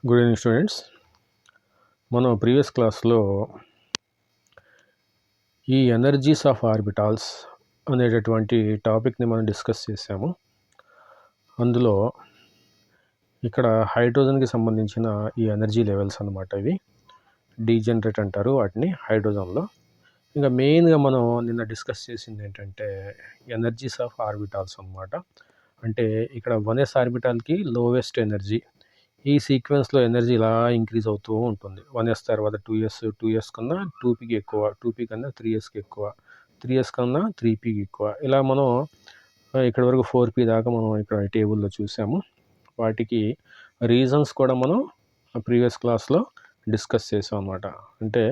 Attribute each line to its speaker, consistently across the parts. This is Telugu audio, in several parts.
Speaker 1: Good evening students. మనం ప్రీవియస్ క్లాస్లో ఈ ఎనర్జీస్ ఆఫ్ ఆర్బిటాల్స్ అనేటటువంటి టాపిక్ని మనం డిస్కస్ చేసాము. అందులో ఇక్కడ హైడ్రోజన్కి సంబంధించిన ఈ ఎనర్జీ లెవెల్స్ అన్నమాట. ఇవి డీజనరేట్ అంటారు వాటిని హైడ్రోజన్లో. ఇంకా మెయిన్గా మనం నిన్న డిస్కస్ చేసింది ఏంటంటే ఎనర్జీస్ ఆఫ్ ఆర్బిటాల్స్ అన్నమాట. అంటే ఇక్కడ 1s ఆర్బిటాల్కి లోవెస్ట్ ఎనర్జీ, ఈ సీక్వెన్స్లో ఎనర్జీ ఇలా ఇంక్రీజ్ అవుతూ ఉంటుంది. 1s తర్వాత 2s కన్నా 2pకి ఎక్కువ, 2p కన్నా 3sకి ఎక్కువ, 3s కన్నా 3pకి ఎక్కువ, ఇలా మనం ఇక్కడ వరకు 4p దాకా మనం ఇక్కడ టేబుల్లో చూసాము. వాటికి రీజన్స్ కూడా మనం ప్రీవియస్ క్లాస్లో డిస్కస్ చేసాం అన్నమాట. అంటే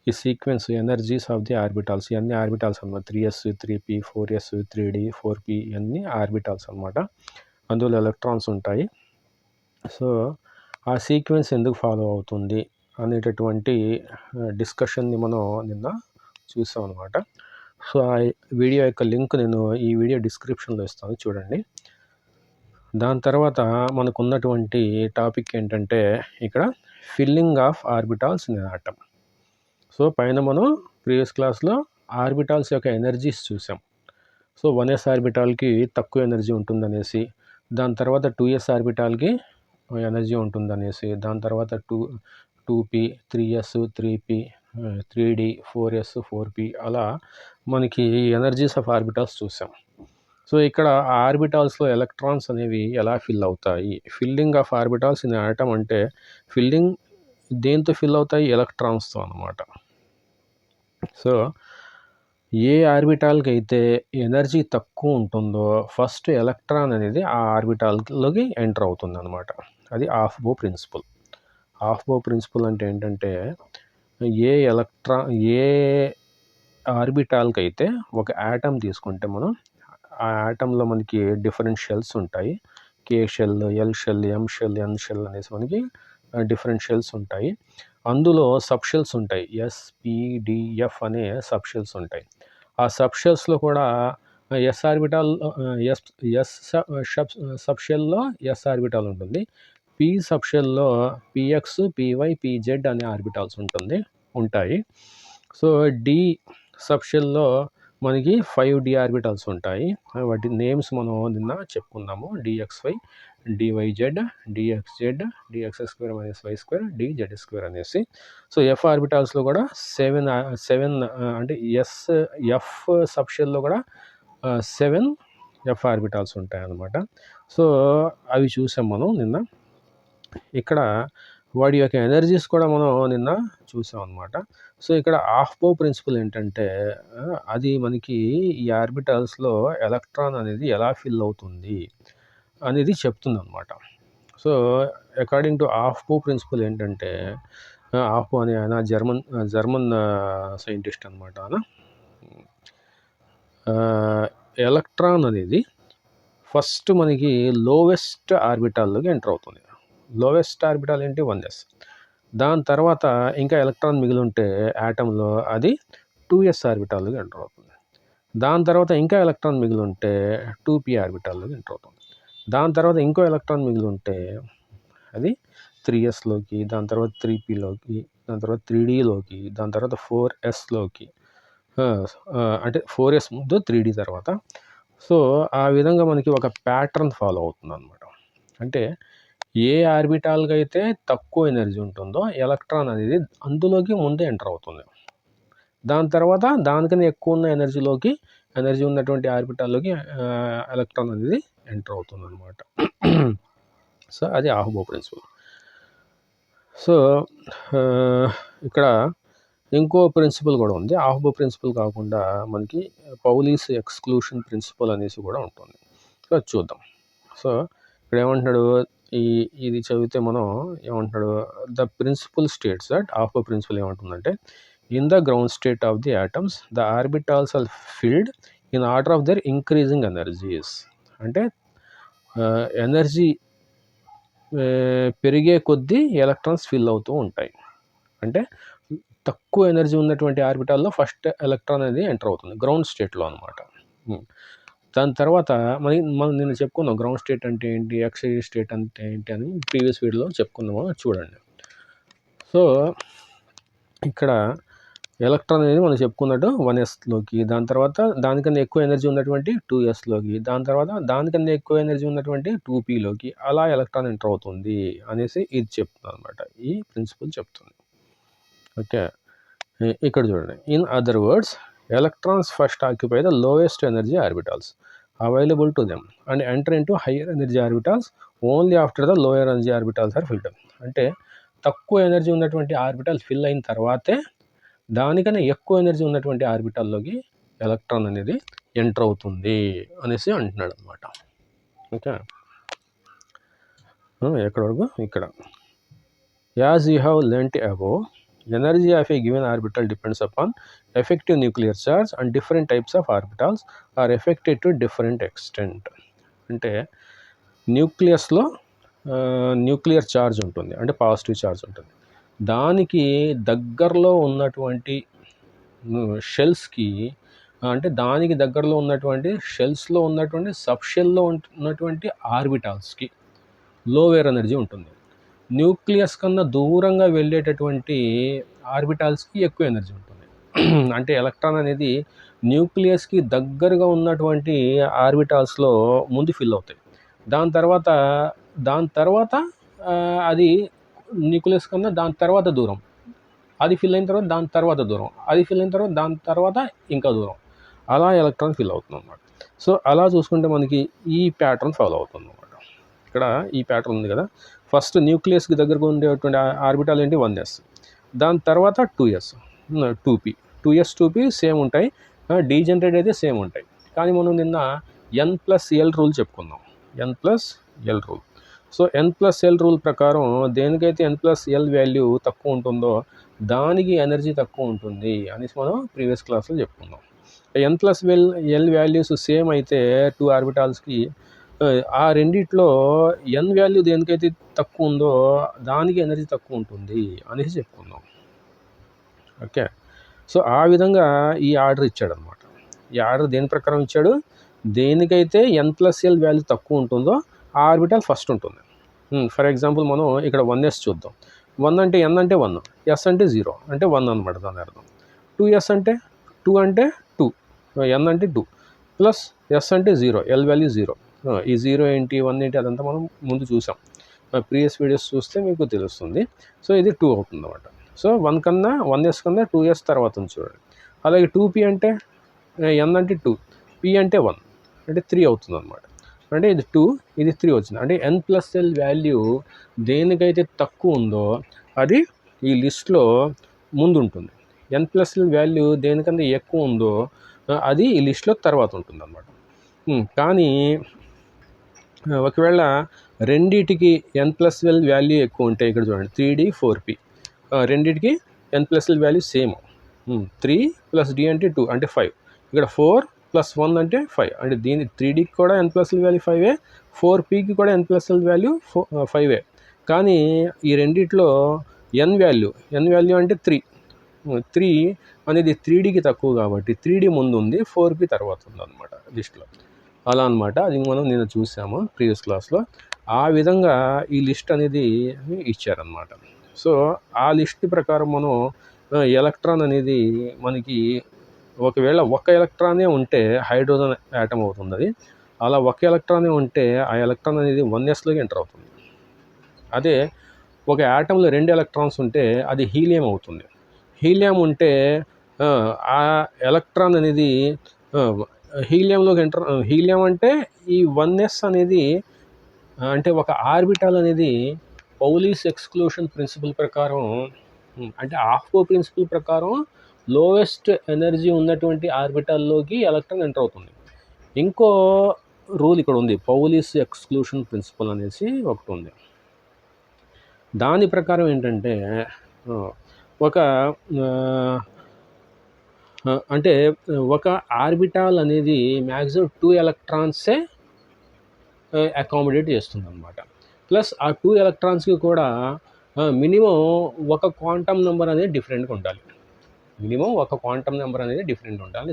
Speaker 1: ఈ sequence energies of the orbitals, ఇవన్నీ ఆర్బిటాల్స్ అనమాట. 3s 3p 4s 3d 4p ఇవన్నీ ఆర్బిటాల్స్ అనమాట. అందులో ఎలక్ట్రాన్స్ ఉంటాయి. సో ఆ సీక్వెన్స్ ఎందుకు ఫాలో అవుతుంది అనేటటువంటి డిస్కషన్ని మనం నిన్న చూసాం అనమాట. సో ఆ వీడియో యొక్క లింక్ నేను ఈ వీడియో డిస్క్రిప్షన్లో ఇస్తాను, చూడండి. దాని తర్వాత మనకు ఉన్నటువంటి టాపిక్ ఏంటంటే ఇక్కడ filling of orbitals in atom. So పైన మనం ప్రీవియస్ క్లాస్లో ఆర్బిటాల్స్ యొక్క ఎనర్జీస్ చూసాం. సో 1s ఆర్బిటాల్కి తక్కువ ఎనర్జీ ఉంటుందనేసి, దాని తర్వాత 2s ఆర్బిటాల్కి ఎనర్జీ ఉంటుందనేసి, దాని తర్వాత 2p 3s 3p 3d 4s 4p, అలా మనకి ఎనర్జీస్ ఆఫ్ ఆర్బిటాల్స్ చూసాం. సో ఇక్కడ ఆర్బిటాల్స్లో ఎలక్ట్రాన్స్ అనేవి ఎలా ఫిల్ అవుతాయి, filling of orbitals in atom అంటే ఫిల్లింగ్ దేంతో ఫిల్ అవుతాయి? ఎలక్ట్రాన్స్తో అన్నమాట. సో ఏ ఆర్బిటాల్కి అయితే ఎనర్జీ తక్కువ ఉంటుందో ఫస్ట్ ఎలక్ట్రాన్ అనేది ఆ ఆర్బిటాల్లోకి ఎంటర్ అవుతుంది అనమాట. అది హాఫ్ బో ప్రిన్సిపల్. హాఫ్ బో ప్రిన్సిపల్ అంటే ఏంటంటే ఏ ఆర్బిటాల్కి అయితే ఒక యాటమ్ తీసుకుంటే మనం ఆ యాటంలో మనకి డిఫరెంట్ షెల్స్ ఉంటాయి. K shell, L shell, M shell, N shell అనేసి మనకి డిఫరెంట్ షెల్స్ ఉంటాయి. అందులో సబ్ షెల్స్ ఉంటాయి, ఎస్పిడిఎఫ్ అనే సబ్ షెల్స్ ఉంటాయి. ఆ సబ్ షెల్స్లో కూడా ఎస్ ఆర్బిటాల్, ఎస్ సబ్ షెల్లో ఎస్ ఆర్బిటాల్ ఉంటుంది. పి సబ్ షెల్లో పిఎక్స్, పివై, పిజెడ్ అనే ఆర్బిటాల్స్ ఉంటాయి. సో డి సబ్ షెల్లో మనకి 5d ఆర్బిటాల్స్ ఉంటాయి. వాటి నేమ్స్ మనం నిన్న చెప్పుకున్నాము. Dxy, dyz, dxz, dx square minus వై² డిజెడ్² అనేసి. సో ఎఫ్ ఆర్బిటాల్స్లో కూడా సెవెన్ అంటే ఎఫ్ సబ్షెల్లో కూడా 7 ఎఫ్ ఆర్బిటాల్స్ ఉంటాయి అన్నమాట. సో అవి చూసాం మనం నిన్న. ఇక్కడ వాడి యొక్క ఎనర్జీస్ కూడా మనం నిన్న చూసాం అనమాట. సో ఇక్కడ హాఫ్ బో ప్రిన్సిపల్ ఏంటంటే అది మనకి ఈ ఆర్బిటాల్స్లో ఎలక్ట్రాన్ అనేది ఎలా ఫిల్ అవుతుంది అనేది చెప్తుంది అనమాట. సో అకార్డింగ్ టు హాఫ్ బో ప్రిన్సిపల్ ఏంటంటే, హాఫ్ బో అనే ఆయన జర్మన్ సైంటిస్ట్ అనమాట. ఆయన ఎలక్ట్రాన్ అనేది ఫస్ట్ మనకి లోవెస్ట్ ఆర్బిటాల్లోకి ఎంటర్ అవుతుంది. లోవెస్ట్ ఆర్బిటాల్ ఏంటి? 1s. దాని తర్వాత ఇంకా ఎలక్ట్రాన్ మిగిలి ఉంటే యాటంలో అది 2s ఆర్బిటాల్లోకి ఎంటర్ అవుతుంది. దాని తర్వాత ఇంకా ఎలక్ట్రాన్ మిగిలి ఉంటే 2p ఆర్బిటాల్లోకి ఎంటర్ అవుతుంది. దాని తర్వాత ఇంకో ఎలక్ట్రాన్ మిగిలి ఉంటే అది 3sలోకి, దాని తర్వాత 3pలోకి, దాని తర్వాత 3dలోకి, దాని తర్వాత 4sలోకి, అంటే 4s ముందు 3d తర్వాత. సో ఆ విధంగా మనకి ఒక ప్యాటర్న్ ఫాలో అవుతుంది అనమాట. అంటే ఏ ఆర్బిటాల్కి అయితే తక్కువ ఎనర్జీ ఉంటుందో ఎలక్ట్రాన్ అనేది అందులోకి ముందే ఎంటర్ అవుతుంది. దాని తర్వాత దానికన్నా ఎక్కువ ఉన్న ఎనర్జీ ఉన్నటువంటి ఆర్బిటాల్లోకి ఎలక్ట్రాన్ అనేది ఎంటర్ అవుతుంది అనమాట. సో అది హాఫ్ బో ప్రిన్సిపల్. సో ఇక్కడ ఇంకో ప్రిన్సిపల్ కూడా ఉంది. హాఫ్ బో ప్రిన్సిపల్ కాకుండా మనకి పౌలీస్ ఎక్స్క్లూషన్ ప్రిన్సిపల్ అనేసి కూడా ఉంటుంది. సో అది చూద్దాం. సో ఇక్కడ ఏమంటున్నాడు, ఇది చదివితే మనం ఏమంటున్నాడు, the principle states that, Aufbau principle ఏమంటుందంటే, in the ground state of the atoms the orbitals are filled in order of their increasing energies. అంటే ఎనర్జీ పెరిగే కొద్దీ ఎలక్ట్రాన్స్ ఫిల్ అవుతూ ఉంటాయి. అంటే తక్కువ ఎనర్జీ ఉన్నటువంటి ఆర్బిటాల్లో ఫస్ట్ ఎలక్ట్రాన్ అనేది ఎంటర్ అవుతుంది గ్రౌండ్ స్టేట్లో అనమాట. దాని తర్వాత మనం నిన్న చెప్పుకున్నాం గ్రౌండ్ స్టేట్ అంటే ఏంటి, ఎక్సైజ్ స్టేట్ అంటే ఏంటి అని ప్రీవియస్ వీడియోలో చెప్పుకున్నాము, చూడండి. సో ఇక్కడ ఎలక్ట్రాన్ అనేది మనం చెప్పుకున్నట్టు 1sలోకి, దాని తర్వాత దానికన్నా ఎక్కువ ఎనర్జీ ఉన్నటువంటి 2sలోకి, దాని తర్వాత దానికన్నా ఎక్కువ ఎనర్జీ ఉన్నటువంటి 2pలోకి అలా ఎలక్ట్రాన్ ఎంటర్ అవుతుంది అనేసి ఇది చెప్తుంది అనమాట, ఈ ప్రిన్సిపల్ చెప్తుంది. ఓకే, ఇక్కడ చూడండి. In other words, electrons first occupy the lowest energy orbitals available to them and enter into higher energy orbitals only after the lower energy orbitals are filled. అంటే తక్కువ ఎనర్జీ ఉన్నటువంటి ఆర్బిటాల్ ఫిల్ అయిన తర్వాతే దానికన్నా ఎక్కువ ఎనర్జీ ఉన్నటువంటి ఆర్బిటాల్లోకి ఎలక్ట్రాన్ అనేది ఎంటర్ అవుతుంది అనేసి అంటున్నాడు అనమాట. ఓకే, ఎక్కడ వరకు ఇక్కడ as you have learned above, energy of a given orbital depends upon effective nuclear charge and different types of orbitals are affected to different extent. అంటే న్యూక్లియస్లో న్యూక్లియర్ ఛార్జ్ ఉంటుంది, అంటే పాజిటివ్ ఛార్జ్ ఉంటుంది. దానికి దగ్గరలో ఉన్నటువంటి షెల్స్కి, అంటే దానికి దగ్గరలో ఉన్నటువంటి షెల్స్లో ఉన్నటువంటి సబ్షెల్లో ఉన్నటువంటి ఆర్బిటాల్స్కి లోవేర్ ఎనర్జీ ఉంటుంది. న్యూక్లియస్ కన్నా దూరంగా వెళ్ళేటటువంటి ఆర్బిటాల్స్కి ఎక్కువ ఎనర్జీ ఉంటుంది. అంటే ఎలక్ట్రాన్ అనేది న్యూక్లియస్కి దగ్గరగా ఉన్నటువంటి ఆర్బిటాల్స్లో ముందు ఫిల్ అవుతాయి. దాని తర్వాత అది న్యూక్లియస్ కన్నా దాని తర్వాత దూరం, అది ఫిల్ అయిన తర్వాత దాని తర్వాత దూరం, అది ఫిల్ అయిన తర్వాత దాని తర్వాత ఇంకా దూరం, అలా ఎలక్ట్రాన్ ఫిల్ అవుతుంది అన్నమాట. సో అలా చూసుకుంటే మనకి ఈ ప్యాటర్న్ ఫాలో అవుతుంది అన్నమాట. ఇక్కడ ఈ ప్యాటర్న్ ఉంది కదా, ఫస్ట్ న్యూక్లియస్కి దగ్గరగా ఉండేటువంటి ఆర్బిటాల్ ఏంటి 1s, దాని తర్వాత 2s 2p 2s 2p same ఉంటాయి, డీజనరేట్ అయితే సేమ్ ఉంటాయి. కానీ మనం నిన్న n+l రూల్ చెప్పుకున్నాం, n+l rule. So n+l rule ప్రకారం దేనికైతే n+l వాల్యూ తక్కువ ఉంటుందో దానికి ఎనర్జీ తక్కువ ఉంటుంది అనేసి మనం ప్రీవియస్ క్లాస్లో చెప్పుకున్నాం. n+l వాల్యూస్ సేమ్ అయితే 2 ఆర్బిటాల్స్కి, ఆ రెండిట్లో n వాల్యూ దేనికైతే తక్కువ ఉందో దానికి ఎనర్జీ తక్కువ ఉంటుంది అనేసి చెప్పుకున్నాం. ఓకే, సో ఆ విధంగా ఈ ఆర్డర్ ఇచ్చాడనమాట. ఈ ఆర్డర్ దేని ప్రకారం ఇచ్చాడు, దేనికైతే n+l వాల్యూ తక్కువ ఉంటుందో ఆ ఆర్బిటాల్ ఫస్ట్ ఉంటుంది. ఫర్ ఎగ్జాంపుల్ మనం ఇక్కడ 1s చూద్దాం. 1 అంటే n అంటే 1, s అంటే 0 అంటే 1 అనమాట దాని అర్థం. 2s అంటే 2 అంటే 2, n అంటే 2 ప్లస్ s అంటే 0, l వాల్యూ 0. ఈ 0 ఏంటి 1 ఏంటి అదంతా మనం ముందు చూసాం, ప్రీవియస్ వీడియోస్ చూస్తే మీకు తెలుస్తుంది. సో ఇది 2 అవుతుంది అన్నమాట. సో 1s కన్నా 2s తర్వాత ఉంది చూడండి. అలాగే 2p అంటే n అంటే 2, p అంటే 1 అంటే 3 అవుతుంది అనమాట. అంటే ఇది 2, ఇది 3 వచ్చింది. అంటే n+l వాల్యూ దేనికైతే తక్కువ ఉందో అది ఈ లిస్ట్లో ముందు ఉంటుంది, n+l వాల్యూ దేనికన్నా ఎక్కువ ఉందో అది ఈ లిస్ట్లో తర్వాత ఉంటుంది అన్నమాట. కానీ ఒకవేళ రెండిటికి n+l వాల్యూ ఎక్కువ ఉంటే ఇక్కడ చూడండి 3d 4p, రెండిటికి n+l వాల్యూ సేమ్, 3 + d అంటే 2 అంటే 5, ఇక్కడ 4 + 1 అంటే 5, అంటే దీని 3dకి కూడా n+l వాల్యూ 5, 4pకి కూడా n+l వాల్యూ 5. కానీ ఈ రెండిట్లో n వాల్యూ అంటే 3 అనేది 3dకి తక్కువ కాబట్టి 3d ముందు ఉంది, 4p తర్వాత ఉంది అనమాట లిస్ట్లో. అలా అనమాట, అది మనం నేను చూసాము ప్రీవియస్ క్లాస్లో. ఆ విధంగా ఈ లిస్ట్ అనేది ఇచ్చారనమాట. సో ఆ లిస్ట్ ప్రకారం మనం ఎలక్ట్రాన్ అనేది మనకి ఒకవేళ ఒక ఎలక్ట్రానే ఉంటే హైడ్రోజన్ యాటమ్ అవుతుంది అది. అలా ఒక ఎలక్ట్రానే ఉంటే ఆ ఎలక్ట్రాన్ అనేది 1sలోకి ఎంటర్ అవుతుంది. అదే ఒక యాటంలో 2 ఎలక్ట్రాన్స్ ఉంటే అది హీలియం అవుతుంది. హీలియం ఉంటే ఆ ఎలక్ట్రాన్ అనేది హీలియంలోకి హీలియం అంటే ఈ 1s అనేది అంటే ఒక ఆర్బిటాల్ అనేది పౌలీస్ ఎక్స్క్లూషన్ ప్రిన్సిపల్ ప్రకారం, అంటే ఆఫ్కో ప్రిన్సిపల్ ప్రకారం లోయెస్ట్ ఎనర్జీ ఉన్నటువంటి ఆర్బిటాల్లోకి ఎలక్ట్రాన్ ఎంటర్ అవుతుంది. ఇంకో రూల్ ఇక్కడ ఉంది, పౌలీస్ ఎక్స్క్లూషన్ ప్రిన్సిపల్ అనేసి ఒకటి ఉంది. దాని ప్రకారం ఏంటంటే అంటే ఒక ఆర్బిటాల్ అనేది మ్యాక్సిమం 2 ఎలక్ట్రాన్సే అకామిడేట్ చేస్తుంది అనమాట. ప్లస్ ఆ 2 ఎలక్ట్రాన్స్కి కూడా మినిమం ఒక క్వాంటమ్ నెంబర్ అనేది డిఫరెంట్గా ఉండాలి.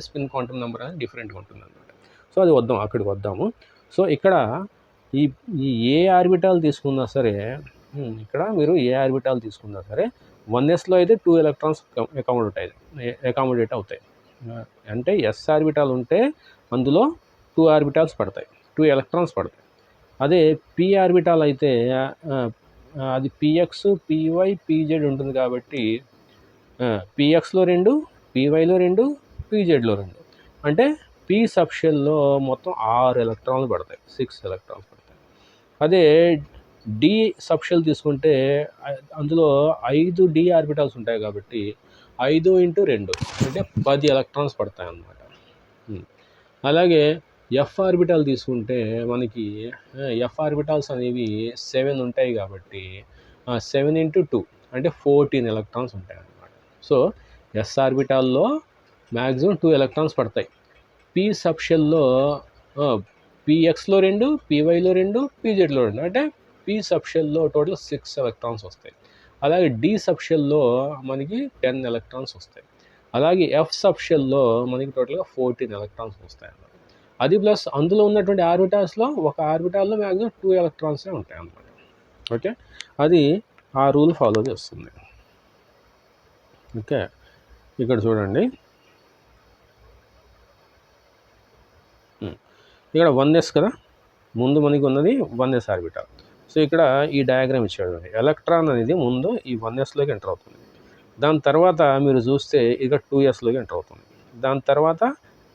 Speaker 1: స్పిన్ క్వాంటమ్ నెంబర్ అనేది డిఫరెంట్గా ఉంటుంది అనమాట. సో అది వద్దాం, అక్కడికి వద్దాము. సో ఇక్కడ ఈ ఈ ఏ ఆర్బిటాల్ తీసుకున్నా సరే, ఇక్కడ మీరు ఏ ఆర్బిటాల్ తీసుకున్నా సరే 1sలో అయితే 2 ఎలక్ట్రాన్స్ అకామిడేట్ అవుతాయి. అంటే ఎస్ ఆర్బిటాల్ ఉంటే అందులో 2 ఆర్బిటాల్స్ పడతాయి, 2 ఎలక్ట్రాన్స్ పడతాయి. అదే పి ఆర్బిటాల్ అయితే అది పిఎక్స్, పివై, పిజెడ్ ఉంటుంది కాబట్టి పిఎక్స్లో 2, పివైలో 2, పిజెడ్లో 2. అంటే పి సబ్షెల్లో మొత్తం 6 ఎలక్ట్రాన్లు పడతాయి, 6 ఎలక్ట్రాన్స్ పడతాయి. అదే డి సబ్షెల్ తీసుకుంటే అందులో 5 డి ఆర్బిటాల్స్ ఉంటాయి కాబట్టి 5 × 2 అంటే 10 ఎలక్ట్రాన్స్ పడతాయి అన్నమాట. అలాగే ఎఫ్ ఆర్బిటాల్ తీసుకుంటే మనకి ఎఫ్ ఆర్బిటాల్స్ అనేవి 7 ఉంటాయి కాబట్టి 7 × 2 అంటే 14 ఎలక్ట్రాన్స్ ఉంటాయి అన్నమాట. సో ఎస్ ఆర్బిటాల్లో మ్యాక్సిమం 2 ఎలక్ట్రాన్స్ పడతాయి. పి సబ్షెల్లో పిఎక్స్లో 2, పివైలో 2, పిజెడ్లో 2 అంటే పి సబ్షెల్లో టోటల్ 6 ఎలక్ట్రాన్స్ వస్తాయి. అలాగే డి సబ్షెల్లో మనకి 10 ఎలక్ట్రాన్స్ వస్తాయి. అలాగే ఎఫ్ సబ్షెల్లో మనకి టోటల్గా 14 ఎలక్ట్రాన్స్ వస్తాయి అన్నమాట. అది ప్లస్ అందులో ఉన్నటువంటి ఆర్బిటాల్స్లో ఒక ఆర్బిటాల్లో మ్యాక్సిమం 2 ఎలక్ట్రాన్సే ఉంటాయి అన్నమాట. ఓకే, అది ఆ రూల్ ఫాలో చేస్తుంది. ఓకే, ఇక్కడ చూడండి, ఇక్కడ 1s కదా, ముందు మనకి ఉన్నది 1s ఆర్బిటాల్. సో ఇక్కడ ఈ డయాగ్రామ్ ఇచ్చాడు, ఎలక్ట్రాన్ అనేది ముందు ఈ 1sలోకి ఎంటర్ అవుతుంది. దాని తర్వాత మీరు చూస్తే ఇక 2sలోకి ఎంటర్ అవుతుంది. దాని తర్వాత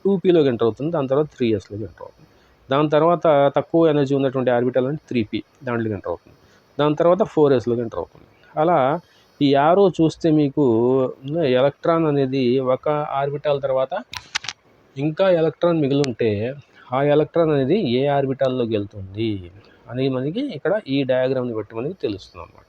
Speaker 1: 2pలోకి ఎంటర్ అవుతుంది. దాని తర్వాత 3sలోకి ఎంటర్ అవుతుంది. దాని తర్వాత తక్కువ ఎనర్జీ ఉన్నటువంటి ఆర్బిటాల్ అంటే 3p, దాంట్లోకి ఎంటర్ అవుతుంది. దాని తర్వాత 4sలోకి ఎంటర్ అవుతుంది. అలా ఈ యారో చూస్తే మీకు ఎలక్ట్రాన్ అనేది ఒక ఆర్బిటాల్ తర్వాత ఇంకా ఎలక్ట్రాన్ మిగిలి ఉంటే ఆ ఎలక్ట్రాన్ అనేది ఏ ఆర్బిటాల్లోకి వెళ్తుంది అనేది మనకి ఇక్కడ ఈ డయాగ్రామ్ని బట్టి మనకి తెలుస్తుంది అన్నమాట.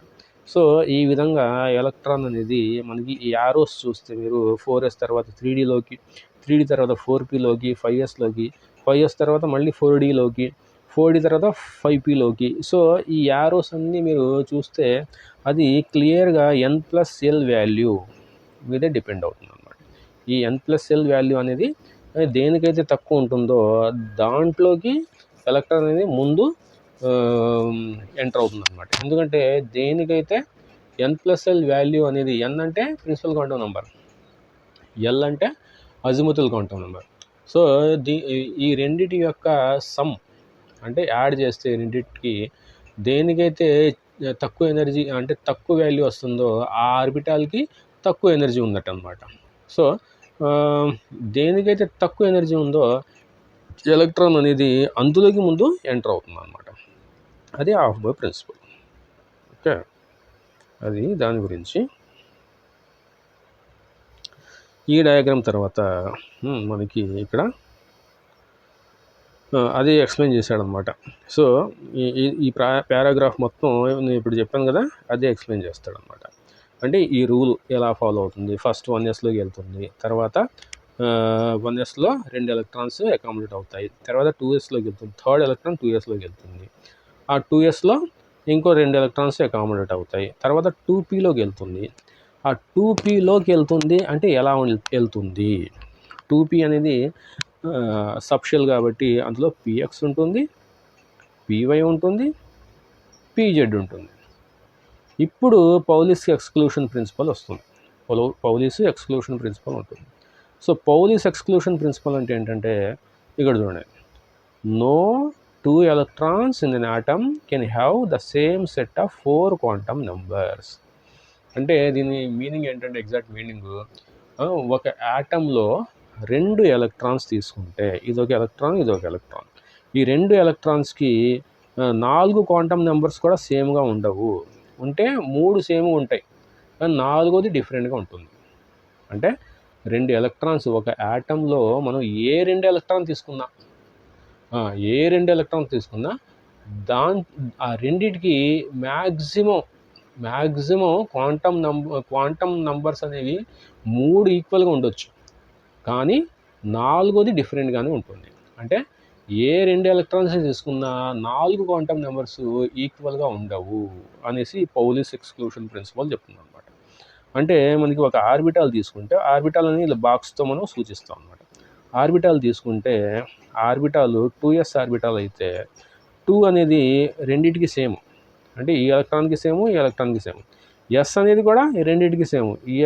Speaker 1: సో ఈ విధంగా ఎలక్ట్రాన్ అనేది మనకి ఈ యారోస్ చూస్తే మీరు 4s తర్వాత 3dలోకి, 3d తర్వాత 4pలోకి, 5sలోకి, 5s తర్వాత మళ్ళీ 4dలోకి, 4d తర్వాత 5pలోకి. సో ఈ యారోస్ అన్నీ మీరు చూస్తే అది క్లియర్గా n+l వాల్యూ మీదే డిపెండ్ అవుతుంది అన్నమాట. ఈ n+l వాల్యూ అనేది దేనికైతే తక్కువ ఉంటుందో దాంట్లోకి ఎలక్ట్రాన్ అనేది ముందు ఎంటర్ అవుతుంది అన్నమాట. ఎందుకంటే దేనికైతే n+l వాల్యూ అనేది, n అంటే ప్రిన్సిపల్ క్వాంటం నెంబర్, l అంటే అజిముతల్ క్వాంటం నెంబర్. సో ఈ రెండిటి యొక్క సమ్ అంటే యాడ్ చేస్తే రెండిటికి దేనికైతే తక్కువ ఎనర్జీ అంటే తక్కువ వాల్యూ వస్తుందో ఆ ఆర్బిటాల్కి తక్కువ ఎనర్జీ ఉన్నట్టు అనమాట. సో దేనికైతే తక్కువ ఎనర్జీ ఉందో ఎలక్ట్రాన్ అనేది అందులోకి ముందు ఎంటర్ అవుతుంది అన్నమాట. అది హాఫ్ బై ప్రిన్సిపల్. ఓకే, అది దాని గురించి. ఈ డయాగ్రామ్ తర్వాత మనకి ఇక్కడ అది ఎక్స్ప్లెయిన్ చేశాడనమాట. సో ఈ పారాగ్రాఫ్ మొత్తం నేను ఇప్పుడు చెప్పాను కదా, అదే ఎక్స్ప్లెయిన్ చేస్తాడనమాట. అంటే ఈ రూల్ ఎలా ఫాలో అవుతుంది, ఫస్ట్ 1sలోకి వెళ్తుంది, తర్వాత 1sలో 2 ఎలక్ట్రాన్స్ అకామిడేట్ అవుతాయి, తర్వాత 2sలోకి వెళ్తుంది, థర్డ్ ఎలక్ట్రాన్ 2sలోకి వెళ్తుంది, ఆ 2sలో ఇంకో 2 ఎలక్ట్రాన్స్ అకామిడేట్ అవుతాయి, తర్వాత 2pలోకి వెళ్తుంది. ఆ 2pలోకి వెళ్తుంది అంటే ఎలా వెళ్తుంది, 2p అనేది సబ్షెల్ కాబట్టి అందులో పిఎక్స్ ఉంటుంది, పివై ఉంటుంది, పిజెడ్ ఉంటుంది. ఇప్పుడు పౌలిస్ ఎక్స్క్లూషన్ ప్రిన్సిపల్ వస్తుంది. పౌలిస్ ఎక్స్క్లూషన్ ప్రిన్సిపల్ ఉంటుంది. సో పౌలిస్ ఎక్స్క్లూషన్ ప్రిన్సిపల్ అంటే ఏంటంటే ఇక్కడ చూడండి, no 2 electrons in an atom can have the same set of 4 quantum numbers. అంటే దీని మీనింగ్ ఏంటంటే, ఎగ్జాక్ట్ మీనింగ్, ఒక యాటంలో 2 ఎలక్ట్రాన్స్ తీసుకుంటే ఇదొక ఎలక్ట్రాన్, ఇదొక ఎలక్ట్రాన్, ఈ 2 ఎలక్ట్రాన్స్కి 4 క్వాంటమ్ నెంబర్స్ కూడా సేమ్గా ఉండవు. ఉంటే 3 సేమ్ ఉంటాయి, కానీ 4వది డిఫరెంట్గా ఉంటుంది. అంటే 2 ఎలక్ట్రాన్స్ ఒక యాటంలో మనం ఏ 2 ఎలక్ట్రాన్ తీసుకున్నా ఆ రెండిటికి మ్యాక్సిమం క్వాంటమ్ నంబర్స్ అనేవి 3 ఈక్వల్గా ఉండొచ్చు, కానీ 4వది డిఫరెంట్గానే ఉంటుంది. అంటే ఏ 2 ఎలక్ట్రాన్స్ తీసుకున్నా 4 క్వాంటమ్ నెంబర్స్ ఈక్వల్గా ఉండవు అనేసి పౌలిస్ ఎక్స్క్లూషన్ ప్రిన్సిపల్ చెప్తుంది అనమాట. అంటే మనకి ఒక ఆర్బిటాల్ తీసుకుంటే ఆర్బిటాల్ అనేది ఇలా బాక్స్తో మనం సూచిస్తాం అనమాట. ఆర్బిటాల్ తీసుకుంటే ఆర్బిటాల్ 2s ఆర్బిటాల్ అయితే 2 అనేది రెండింటికి సేమ్, అంటే ఈ ఎలక్ట్రాన్కి సేము ఈ ఎలక్ట్రాన్కి సేమ్. ఎస్ అనేది కూడా రెండింటికి సేమ్, ఈ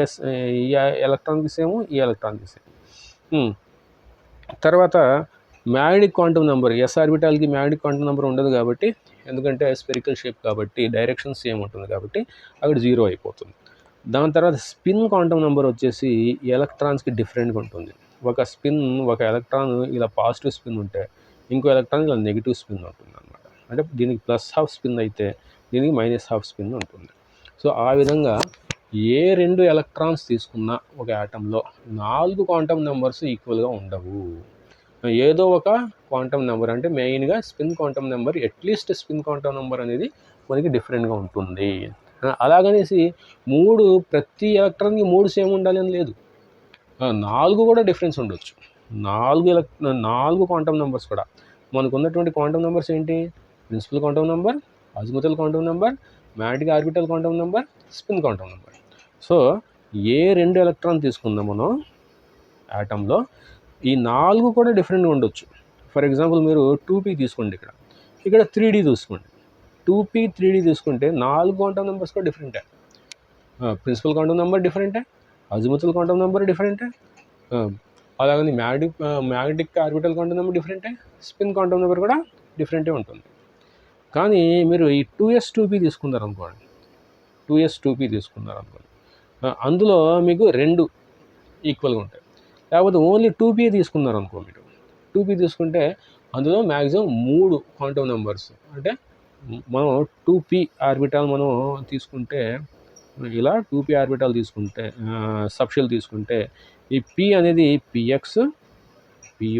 Speaker 1: ఎలక్ట్రాన్కి సేము ఈ ఎలక్ట్రాన్కి సేమ్. తర్వాత మ్యాగ్నెటిక్ క్వాంటమ్ నెంబర్, ఎస్ ఆర్బిటాల్కి మ్యాగ్నెటిక్ క్వాంటమ్ నెంబర్ ఉండదు కాబట్టి, ఎందుకంటే స్పెరికల్ షేప్ కాబట్టి డైరెక్షన్ సేమ్ ఉంటుంది కాబట్టి అక్కడ 0 అయిపోతుంది. దాని తర్వాత స్పిన్ క్వాంటమ్ నెంబర్ వచ్చేసి ఎలక్ట్రాన్స్కి డిఫరెంట్గా ఉంటుంది. ఒక ఎలక్ట్రాన్ ఇలా పాజిటివ్ స్పిన్ ఉంటే ఇంకో ఎలక్ట్రాన్ ఇలా నెగిటివ్ స్పిన్ ఉంటుంది అనమాట. అంటే దీనికి +½ స్పిన్ అయితే దీనికి -½ స్పిన్ ఉంటుంది. సో ఆ విధంగా ఏ 2 ఎలక్ట్రాన్స్ తీసుకున్నా ఒక యాటంలో 4 క్వాంటమ్ నెంబర్స్ ఈక్వల్గా ఉండవు. ఏదో ఒక క్వాంటమ్ నెంబర్, అంటే మెయిన్గా spin quantum number, at least spin quantum number అనేది మనకి డిఫరెంట్గా ఉంటుంది. అలాగనేసి ప్రతి ఎలక్ట్రాన్కి 3 సేమ్ ఉండాలని లేదు, 4 కూడా డిఫరెన్స్ ఉండొచ్చు. 4 క్వాంటమ్ నెంబర్స్ కూడా మనకు ఉన్నటువంటి క్వాంటమ్ నెంబర్స్ ఏంటి? Principal quantum number, azimuthal quantum number, magnetic orbital quantum number, spin quantum number. So ఏ 2 ఎలక్ట్రాన్ తీసుకుందాం మనం యాటంలో, ఈ 4 కూడా డిఫరెంట్గా ఉండొచ్చు. ఫర్ ఎగ్జాంపుల్ మీరు 2p తీసుకోండి, ఇక్కడ 3d తీసుకోండి. 2p 3d తీసుకుంటే 4 క్వాంటమ్ నెంబర్స్ కూడా డిఫరెంటే. ప్రిన్సిపల్ క్వాంటమ్ నెంబర్ డిఫరెంటే, అజిముతల్ క్వాంటమ్ నెంబర్ డిఫరెంటే, అలాగని మ్యాగ్నెటిక్ ఆర్బిటల్ క్వాంటమ్ నెంబర్ డిఫరెంటే, స్పిన్ క్వాంటమ్ నెంబర్ కూడా డిఫరెంటే ఉంటుంది. కానీ మీరు ఈ 2s2p తీసుకున్నారనుకోండి, అందులో మీకు 2 ఈక్వల్గా ఉంటాయి. లేకపోతే ఓన్లీ 2p తీసుకున్నారనుకో, మీరు 2p తీసుకుంటే అందులో మ్యాక్సిమం 3 క్వాంటమ్ నెంబర్స్, అంటే మనం 2p ఆర్బిటాల్ మనం తీసుకుంటే, ఇలా 2p ఆర్బిటాల్ తీసుకుంటే, సబ్షెల్ తీసుకుంటే, ఈ p అనేది px, py,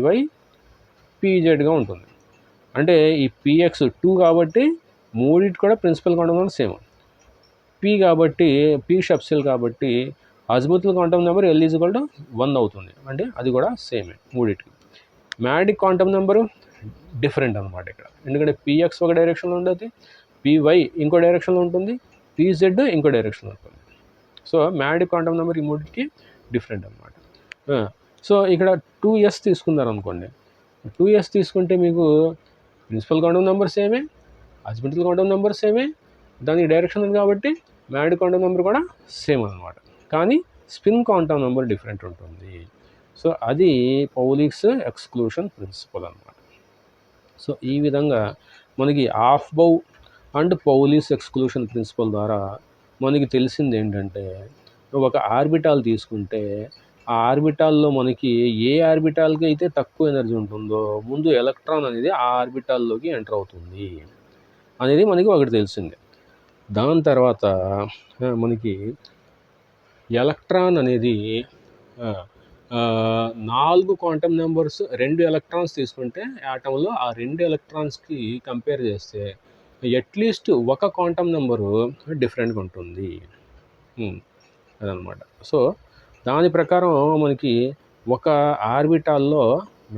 Speaker 1: pzగా ఉంటుంది. అంటే ఈ px 2 కాబట్టి మూడింటి కూడా principal quantum number same. p కాబట్టి p సబ్షెల్ కాబట్టి అజిముతల్ క్వాంటమ్ నెంబర్ L = 1 అవుతుంది, అంటే అది కూడా సేమే మూడింటికి. మ్యాగ్నెటిక్ క్వాంటమ్ నెంబరు డిఫరెంట్ అనమాట ఇక్కడ, ఎందుకంటే px ఒక డైరెక్షన్లో ఉంటుంది, py ఇంకో డైరెక్షన్లో ఉంటుంది, pz ఇంకో డైరెక్షన్లో ఉంటుంది. సో మ్యాగ్నెటిక్ క్వాంటమ్ నెంబర్ ఈ మూడింటికి డిఫరెంట్ అనమాట. సో ఇక్కడ 2s తీసుకున్నారనుకోండి, 2s తీసుకుంటే మీకు ప్రిన్సిపల్ క్వాంటమ్ నెంబర్ సేమే, అజిముతల్ క్వాంటమ్ నెంబర్ సేమే, దానికి డైరెక్షన్ ఉంది కాబట్టి మ్యాగ్నెటిక్ క్వాంటమ్ నెంబర్ కూడా సేమ్ అనమాట. కానీ స్పిన్ క్వాంటమ్ నెంబర్ డిఫరెంట్ ఉంటుంది. సో అది పౌలిస్ ఎక్స్క్లూషన్ ప్రిన్సిపల్ అనమాట. సో ఈ విధంగా మనకి ఆఫ్బౌ అండ్ పౌలిస్ ఎక్స్క్లూషన్ ప్రిన్సిపల్ ద్వారా మనకి తెలిసింది ఏంటంటే, ఒక ఆర్బిటాల్ తీసుకుంటే ఆ ఆర్బిటాల్లో మనకి ఏ ఆర్బిటాల్కి అయితే తక్కువ ఎనర్జీ ఉంటుందో ముందు ఎలక్ట్రాన్ అనేది ఆ ఆర్బిటాల్లోకి ఎంటర్ అవుతుంది అనేది మనకి ఒకటి తెలిసింది. దాని తర్వాత మనకి ఎలక్ట్రాన్ అనేది 4 క్వాంటమ్ నెంబర్స్, 2 ఎలక్ట్రాన్స్ తీసుకుంటే యాటంలో ఆ 2 ఎలక్ట్రాన్స్కి కంపేర్ చేస్తే అట్లీస్ట్ ఒక క్వాంటమ్ నెంబరు డిఫరెంట్గా ఉంటుంది అదనమాట. సో దాని ప్రకారం మనకి ఒక ఆర్బిటాల్లో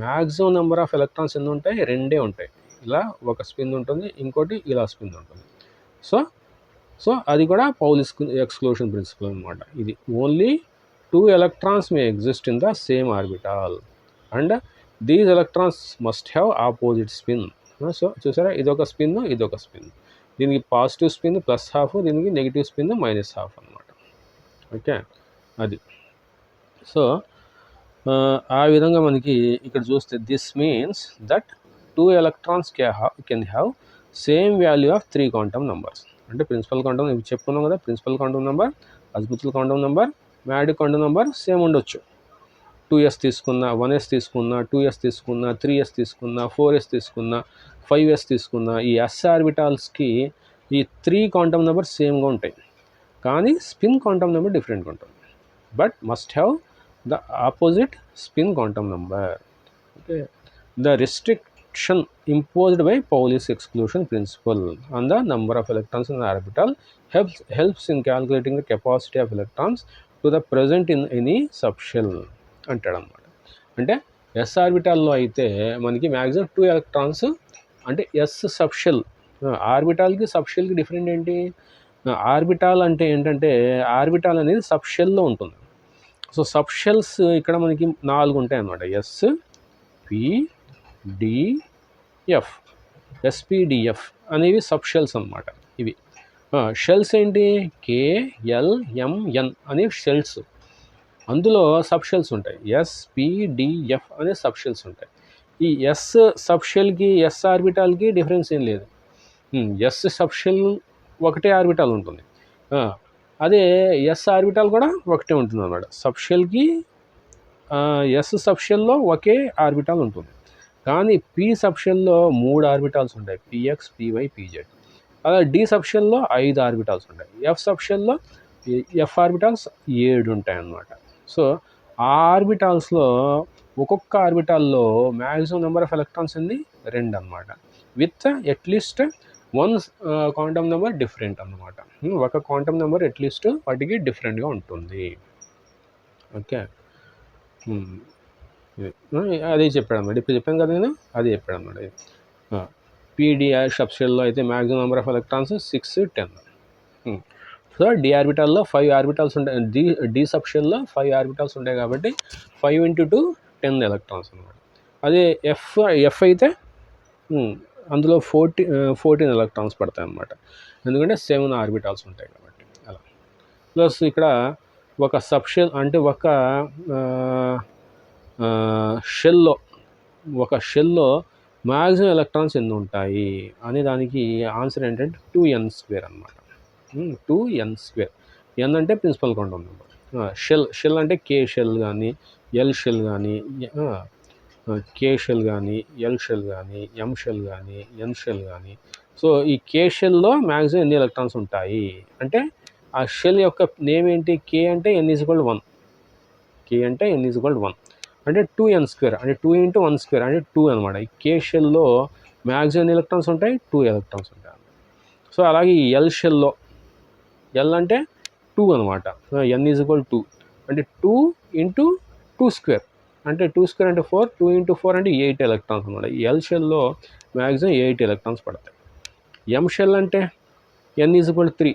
Speaker 1: మ్యాక్సిమం నెంబర్ ఆఫ్ ఎలక్ట్రాన్స్ ఎన్ని ఉంటాయి? 2 ఉంటాయి. ఇలా ఒక స్పిన్ ఉంటుంది, ఇంకోటి ఇలా స్పిన్ ఉంటుంది. సో అది కూడా పౌలిస్ ఎక్స్క్లూషన్ ప్రిన్సిపల్ అనమాట. ఇది only 2 electrons may exist in the same orbital and these electrons must have opposite spin. So చూసారా, ఇదొక స్పిన్, ఇదొక స్పిన్, దీనికి పాజిటివ్ స్పిన్ +½ దీనికి నెగిటివ్ స్పిన్ -½ అనమాట. ఓకే, అది. సో ఆ విధంగా మనకి ఇక్కడ చూస్తే this means that 2 electrons can have same value of 3 quantum numbers. అంటే ప్రిన్సిపల్ క్వాంటమ్ ఇవి చెప్పుకున్నాం కదా, principal quantum number, azimuthal quantum number, magnetic quantum number same ఉండొచ్చు. 2s తీసుకున్నా, 1s తీసుకున్నా, 2s తీసుకున్నా, 3s తీసుకున్నా, 4s తీసుకున్నా, 5s తీసుకున్నా, ఈ s ఆర్బిటాల్స్కి ఈ 3 క్వాంటమ్ నెంబర్ సేమ్గా ఉంటాయి, కానీ స్పిన్ క్వాంటమ్ నెంబర్ డిఫరెంట్గా ఉంటుంది. But must have the opposite spin quantum number. Okay, the restriction imposed by Pauli's exclusion principle on the number of electrons in the orbital helps in calculating the capacity of electrons to the present in any subshell అంటాడు అనమాట. అంటే ఎస్ ఆర్బిటాల్లో అయితే మనకి మ్యాక్సిమం 2 ఎలక్ట్రాన్స్, అంటే ఎస్ సబ్షెల్, ఆర్బిటాల్కి సబ్షెల్కి డిఫరెంట్ ఏంటి? ఆర్బిటాల్ అంటే ఏంటంటే ఆర్బిటాల్ అనేది సబ్షెల్లో ఉంటుంది. సో సబ్ షెల్స్ ఇక్కడ మనకి 4 ఉంటాయి అన్నమాట. S, P, D, F. SPDF అనేవి సబ్ షెల్స్ అన్నమాట. ఇవి షెల్స్ ఏంటి? కే, ఎల్, ఎం, ఎన్ అనేవి షెల్స్. అందులో సబ్ షెల్స్ ఉంటాయి. ఎస్పిడిఎఫ్ అనే సబ్ షెల్స్ ఉంటాయి. ఈ ఎస్ సబ్ షెల్కి ఎస్ ఆర్బిటాల్కి డిఫరెన్స్ ఏం లేదు. ఎస్ సబ్ షెల్ ఒకటే ఆర్బిటాల్ ఉంటుంది. అదే ఎస్ ఆర్బిటాల్ కూడా ఒకటే ఉంటుంది అన్నమాట. సబ్ షెల్కి ఎస్ సబ్ షెల్లో ఒకే ఆర్బిటాల్ ఉంటుంది. కానీ పి సబ్ షెల్లో 3 ఆర్బిటాల్స్ ఉంటాయి. P X, PY, P Z. అలా డి సబ్ షెల్లో 5 ఆర్బిటాల్స్ ఉంటాయి. ఎఫ్ సబ్ షెల్లో ఎఫ్ ఆర్బిటాల్స్ 7 ఉంటాయి అన్నమాట. సో ఆ ఆర్బిటాల్స్లో ఒక్కొక్క ఆర్బిటాల్లో మ్యాక్సిమం నెంబర్ ఆఫ్ ఎలక్ట్రాన్స్ ఉంది 2 అన్నమాట. With at least 1 quantum number different అన్నమాట. ఒక క్వాంటమ్ నెంబర్ అట్లీస్ట్ వాటికి డిఫరెంట్గా ఉంటుంది. ఓకే, అదే చెప్పాడు అనమాట. ఇప్పుడు చెప్పాను కదా నేను, అదే చెప్పాడు అనమాట. పీడి సబ్ షెల్లో అయితే maximum number of electrons 6, 10. So D ఆర్బిటాల్లో 5 ఆర్బిటాల్స్ ఉంటాయి. డి సబ్ షెల్లో 5 ఆర్బిటాల్స్ ఉంటాయి కాబట్టి 5 × 2 10 ఎలక్ట్రాన్స్ అనమాట. అదే ఎఫ్ అయితే అందులో 14 ఎలక్ట్రాన్స్ పడతాయి అన్నమాట. ఎందుకంటే 7 ఆర్బిటాల్స్ ఉంటాయి కాబట్టి అలా. ప్లస్ ఇక్కడ ఒక సబ్ షెల్ అంటే ఒక షెల్లో మ్యాక్సిమం ఎలక్ట్రాన్స్ ఎన్ని ఉంటాయి అనే దానికి ఆన్సర్ ఏంటంటే 2n² అనమాట. 2n². ఎన్ అంటే ప్రిన్సిపల్ క్వాంటమ్ నెంబర్. షెల్ అంటే కే షెల్ కానీ, ఎల్ షెల్ కానీ, కే షెల్ కానీ, ఎల్ షెల్ కానీ, ఎం షెల్ కానీ, ఎన్ షెల్ కానీ. సో ఈ కే షెల్లో మ్యాక్సిమం ఎన్ని ఎలక్ట్రాన్స్ ఉంటాయి అంటే ఆ షెల్ యొక్క నేమ్ ఏంటి? కే అంటే n=1. కే అంటే n=1 అంటే 2n² అంటే 2 × 1² అంటే 2 అనమాట. ఈ కే షెల్లో మ్యాక్సిమం ఎన్ని ఎలక్ట్రాన్స్ ఉంటాయి? 2 ఎలక్ట్రాన్స్ ఉంటాయి. సో అలాగే ఈ ఎల్ షెల్లో ఎల్ అంటే 2 అనమాట. n=2 అంటే 2 × 2² అంటే 2² అంటే 4, 2 × 4 అంటే 8 ఎలక్ట్రాన్స్ అనమాట. ఎల్ షెల్లో మ్యాక్సిమం 8 ఎలక్ట్రాన్స్ పడతాయి. ఎం షెల్ అంటే n=3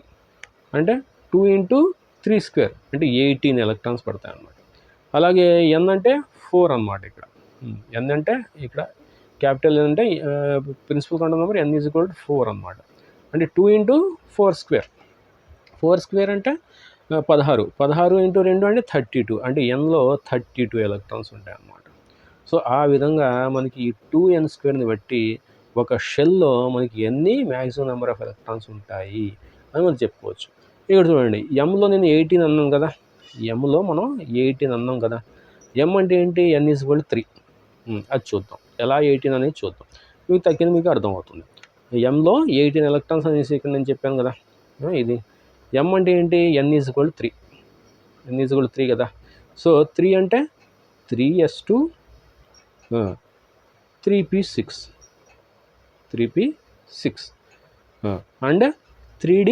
Speaker 1: అంటే 2 × 3² అంటే 18 ఎలక్ట్రాన్స్ పడతాయి అన్నమాట. అలాగే ఎన్ అంటే 4 అనమాట. ఇక్కడ ఎన్ అంటే ఇక్కడ క్యాపిటల్ ఎన్ అంటే ప్రిన్సిపల్ క్వాంటమ్ నెంబర్ n=4 అనమాట. అంటే 2 × 4² 4² అంటే 16. 16 × 2 అంటే 32 అంటే ఎన్లో 32 ఎలక్ట్రాన్స్ ఉంటాయి అన్నమాట. సో ఆ విధంగా మనకి ఈ 2n² బట్టి ఒక షెల్లో మనకి ఎన్ని మ్యాక్సిమం నెంబర్ ఆఫ్ ఎలక్ట్రాన్స్ ఉంటాయి అని మనం చెప్పుకోవచ్చు. ఇక్కడ చూడండి, ఎంలో నేను 18 అన్నాను కదా, ఎంలో మనం 18 అన్నాం కదా. ఎం అంటే ఏంటి? n=3. అది చూద్దాం, ఎలా 18 అనేది చూద్దాం. మీకు తగ్గింది మీకు అర్థమవుతుంది. ఎంలో 18 ఎలక్ట్రాన్స్ అనేసి ఇక్కడ నేను చెప్పాను కదా. ఇది ఎం అంటే ఏంటి? n=3. n=3 కదా. సో 3 అంటే 3s2 3p6 అండ్ 3d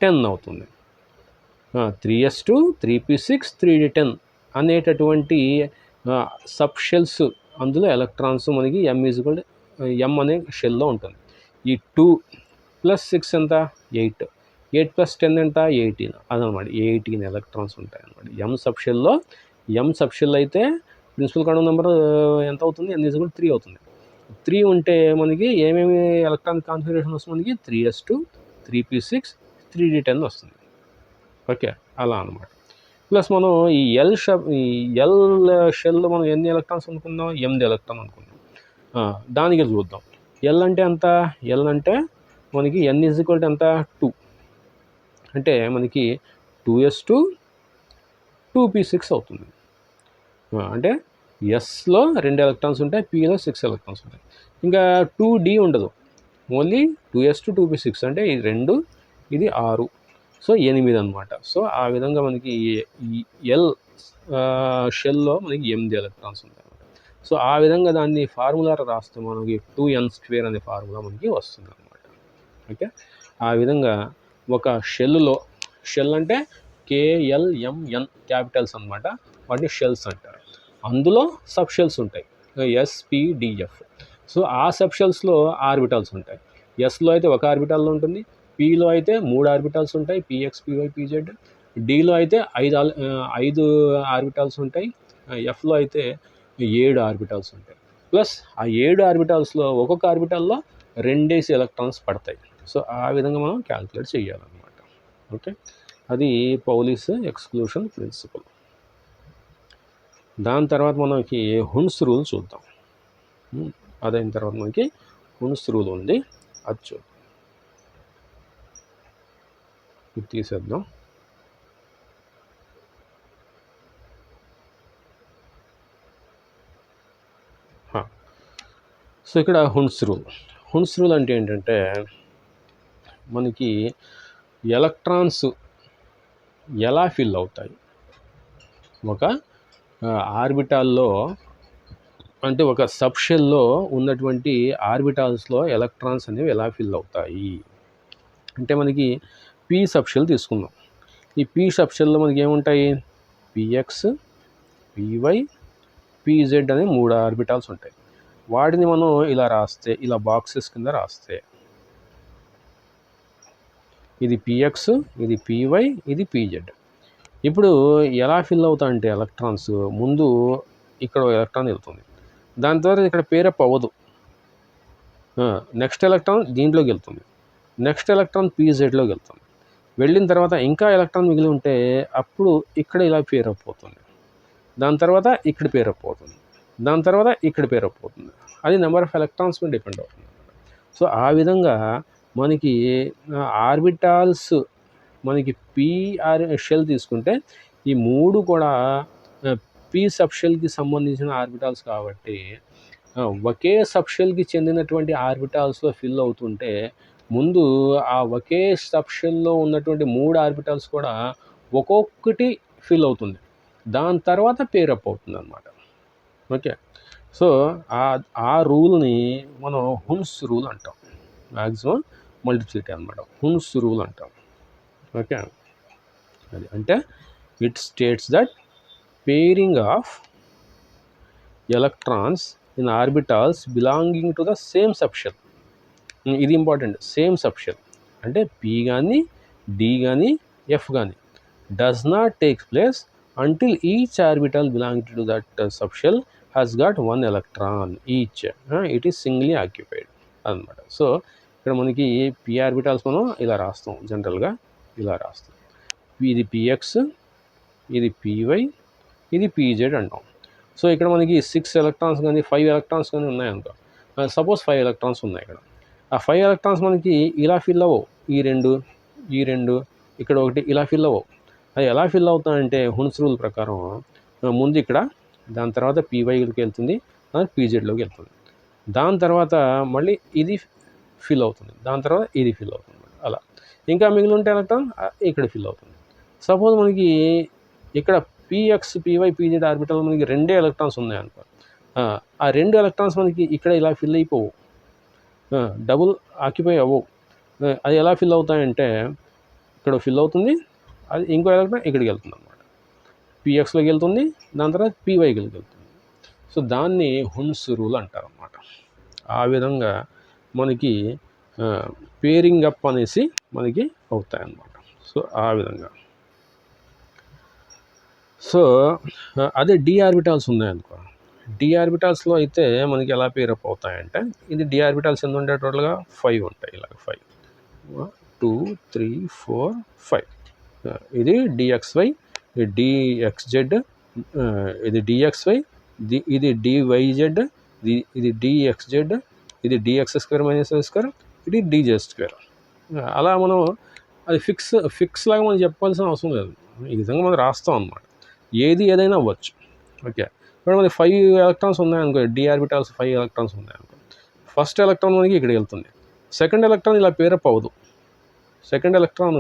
Speaker 1: 10 అవుతుంది. 3s2 3p6 3d 10 అనేటటువంటి సబ్ షెల్స్, అందులో ఎలక్ట్రాన్స్ మనకి ఎం అనే షెల్లో ఉంటుంది. ఈ 2 + 6 ఎంత? 8. 8 + 10 ఎంత? 18. అదనమాట. 18 ఎలక్ట్రాన్స్ ఉంటాయి అన్నమాట ఎం సబ్ షెల్ అయితే ప్రిన్సిపల్ క్వాంటమ్ నెంబర్ ఎంత అవుతుంది? n=3 అవుతుంది. 3 ఉంటే మనకి ఏమేమి ఎలక్ట్రాన్ కాన్ఫిగరేషన్ వస్తుంది? మనకి 3s2 3p6 3d 10 వస్తుంది. ఓకే, అలా అనమాట. ప్లస్ మనం ఈ ఎల్ షెల్లో మనం ఎన్ని ఎలక్ట్రాన్స్ అనుకుందాం? 8 ఎలక్ట్రాన్ అనుకుందాం. దానికి చూద్దాం. ఎల్ అంటే ఎంత? ఎల్ అంటే మనకి n ఎంత? 2 అంటే మనకి 2s2 2p6 అవుతుంది. అంటే ఎస్లో 2 ఎలక్ట్రాన్స్ ఉంటాయి, పిలో 6 ఎలక్ట్రాన్స్ ఉంటాయి. ఇంకా 2d ఉండదు, ఓన్లీ 2s2 2p6 అంటే ఇది 2, ఇది 6, సో 8 అనమాట. సో ఆ విధంగా మనకి ఈ ఎల్ షెల్లో మనకి 8 ఎలక్ట్రాన్స్ ఉంటాయి అన్నమాట. సో ఆ విధంగా దాన్ని ఫార్ములా రాస్తే మనకి 2n² అనే ఫార్ములా మనకి వస్తుంది అనమాట. ఓకే, ఆ విధంగా ఒక షెల్ అంటే KLMN క్యాపిటల్స్ అనమాట, వాటిని షెల్స్ అంటారు. అందులో సబ్ షెల్స్ ఉంటాయి, SPDF. సో ఆ సబ్ షెల్స్లో ఆర్బిటాల్స్ ఉంటాయి. ఎస్లో అయితే ఒక ఆర్బిటాల్లో ఉంటుంది, పిలో అయితే 3 ఆర్బిటాల్స్ ఉంటాయి, PX, PY, PZ. డీలో అయితే 5 ఆర్బిటాల్స్ ఉంటాయి, ఎఫ్లో అయితే 7 ఆర్బిటాల్స్ ఉంటాయి. ప్లస్ ఆ 7 ఆర్బిటాల్స్లో ఒక్కొక్క ఆర్బిటాల్లో 2 ఎలక్ట్రాన్స్ పడతాయి. సో ఆ విధంగా మనం క్యాల్కులేట్ చేయాలన్నమాట. ఓకే, అది పౌలీస్ ఎక్స్క్లూషన్ ప్రిన్సిపల్. దాని తర్వాత మనకి హున్స్ రూల్ చూద్దాం. అదైన తర్వాత మనకి హున్స్ రూల్ ఉంది, అది చూద్దాం. ఇది తీసేద్దాం. సో ఇక్కడ హున్స్ రూల్ అంటే ఏంటంటే మనకి ఎలక్ట్రాన్స్ ఎలా ఫిల్ అవుతాయి ఒక ఆర్బిటాల్లో, అంటే ఒక సబ్షెల్లో ఉన్నటువంటి ఆర్బిటాల్స్లో ఎలక్ట్రాన్స్ అనేవి ఎలా ఫిల్ అవుతాయి అంటే మనకి పీ సబ్షెల్ తీసుకుందాం. ఈ పీ సబ్షెల్లో మనకి ఏముంటాయి, పిఎక్స్, పివై, పిజెడ్ అనే 3 ఆర్బిటాల్స్ ఉంటాయి. వాటిని మనం ఇలా రాస్తే, ఇలా బాక్సెస్ కింద రాస్తే, ఇది పిఎక్స్, ఇది పివై, ఇది పిజెడ్. ఇప్పుడు ఎలా ఫిల్ అవుతాయంటే ఎలక్ట్రాన్స్, ముందు ఇక్కడ ఎలక్ట్రాన్ వెళ్తుంది, దాని తర్వాత ఇక్కడ పేరప్ అవ్వదు, నెక్స్ట్ ఎలక్ట్రాన్ దీంట్లోకి వెళ్తుంది, నెక్స్ట్ ఎలక్ట్రాన్ పిజెడ్లోకి వెళ్తుంది. వెళ్ళిన తర్వాత ఇంకా ఎలక్ట్రాన్ మిగిలి ఉంటే అప్పుడు ఇక్కడ ఇలా పేరప్ అవుతుంది, దాని తర్వాత ఇక్కడ పేరప్ అవుతుంది, దాని తర్వాత ఇక్కడ పేరప్ అవుతుంది. అది నెంబర్ ఆఫ్ ఎలక్ట్రాన్స్ మీద డిపెండ్ అవుతుంది. సో ఆ విధంగా మనకి ఆర్బిటాల్స్, మనకి పీ షెల్ తీసుకుంటే ఈ 3 కూడా పీ సబ్షెల్కి సంబంధించిన ఆర్బిటాల్స్ కాబట్టి ఒకే సబ్షెల్కి చెందినటువంటి ఆర్బిటాల్స్లో ఫిల్ అవుతుంటే ముందు ఆ ఒకే సబ్షెల్లో ఉన్నటువంటి 3 ఆర్బిటాల్స్ కూడా ఒక్కొక్కటి ఫిల్ అవుతుంది, దాని తర్వాత పేరప్ అవుతుంది అన్నమాట. ఓకే, సో ఆ రూల్ని మనం హున్స్ రూల్ అంటాం, మ్యాక్సిమం మల్టిప్లిసిటీ అనమాట, హున్స్ రూల్ అంటాం. ఓకే, అది అంటే it states that pairing of electrons in orbitals belonging to the same subshell, ఇది ఇంపార్టెంట్, సేమ్ సబ్షెల్ అంటే పీ కానీ, డి కానీ, ఎఫ్ కానీ does not take place until each orbital belonging to that subshell has got 1 electron each, it is singly occupied అన్నమాట. సో ఇక్కడ మనకి పీ ఆర్బిటాల్స్ మనం ఇలా రాస్తాం, జనరల్గా ఇలా రాస్తాం, ఇది పిఎక్స్, ఇది పివై, ఇది పిజెడ్ అంటాం. సో ఇక్కడ మనకి 6 ఎలక్ట్రాన్స్ కానీ 5 ఎలక్ట్రాన్స్ కానీ ఉన్నాయనుకో, సపోజ్ 5 ఎలక్ట్రాన్స్ ఉన్నాయి ఇక్కడ, ఆ 5 ఎలక్ట్రాన్స్ మనకి ఇలా ఫిల్ అవ్వవు, ఈ రెండు ఇక్కడ ఒకటి ఇలా ఫిల్ అవ్వవు. అది ఎలా ఫిల్ అవుతాయంటే హున్స్ రూల్ ప్రకారం ముందు ఇక్కడ, దాని తర్వాత పీవైకి వెళ్తుంది, దాని పీజెడ్లోకి వెళ్తుంది, దాని తర్వాత మళ్ళీ ఇది ఫిల్ అవుతుంది, దాని తర్వాత ఇది ఫిల్ అవుతుంది, అలా ఇంకా మిగిలి ఉంటే ఎలక్ట్రాన్ ఇక్కడ ఫిల్ అవుతుంది. సపోజ్ మనకి ఇక్కడ పిఎక్స్, పివై, పీజెడ్ ఆర్బిటల్ మనకి 2 ఎలక్ట్రాన్స్ ఉన్నాయనుకో, ఆ 2 ఎలక్ట్రాన్స్ మనకి ఇక్కడ ఇలా ఫిల్ అయిపోవు, డబుల్ ఆక్యుపై అవ్వవు. అది ఎలా ఫిల్ అవుతాయంటే ఇక్కడ ఫిల్ అవుతుంది, అది ఇంకో ఎలక్ట్రాన్ ఇక్కడికి వెళ్తుంది అన్నమాట, పిఎక్స్లోకి వెళ్తుంది, దాని తర్వాత పీవైకి వెళ్తుంది. సో దాన్ని హున్స్ రూల్ అంటారు అన్నమాట. ఆ విధంగా మనకి పేరింగ్ అప్ అనేసి మనకి అవుతాయన్నమాట. సో ఆ విధంగా. సో అదే డి ఆర్బిటాల్స్ ఉన్నాయనుకో, డి ఆర్బిటాల్స్లో అయితే మనకి ఎలా పేరప్ అవుతాయంటే, ఇది డి ఆర్బిటాల్స్ ఎన్ని ఉంటాయి, టోటల్గా 5 ఉంటాయి, ఇలా 5, 1 2 3 4 5, ఇది డిఎక్స్వై, ఇది డిఎక్స్జెడ్, ఇది డిఎక్స్వై, ఇది డివైజెడ్, ఇది డిఎక్స్జెడ్, ఇది D X square minus Y square, ఇది డిజెడ్ స్క్వేర్. అలా మనం అది ఫిక్స్ లాగా మనం చెప్పాల్సిన అవసరం లేదు, ఈ విధంగా మనం రాస్తాం అన్నమాట, ఏదైనా అవ్వచ్చు. ఓకే, ఇప్పుడు మనకి 5 ఎలక్ట్రాన్స్ ఉన్నాయనుకో, డి ఆర్బిటాల్స్ 5 ఎలక్ట్రాన్స్ ఉన్నాయనుకో, ఫస్ట్ ఎలక్ట్రాన్ మనకి ఇక్కడికి వెళ్తుంది, సెకండ్ ఎలక్ట్రాన్ ఇలా పేరప్ అవ్వదు, సెకండ్ ఎలక్ట్రాన్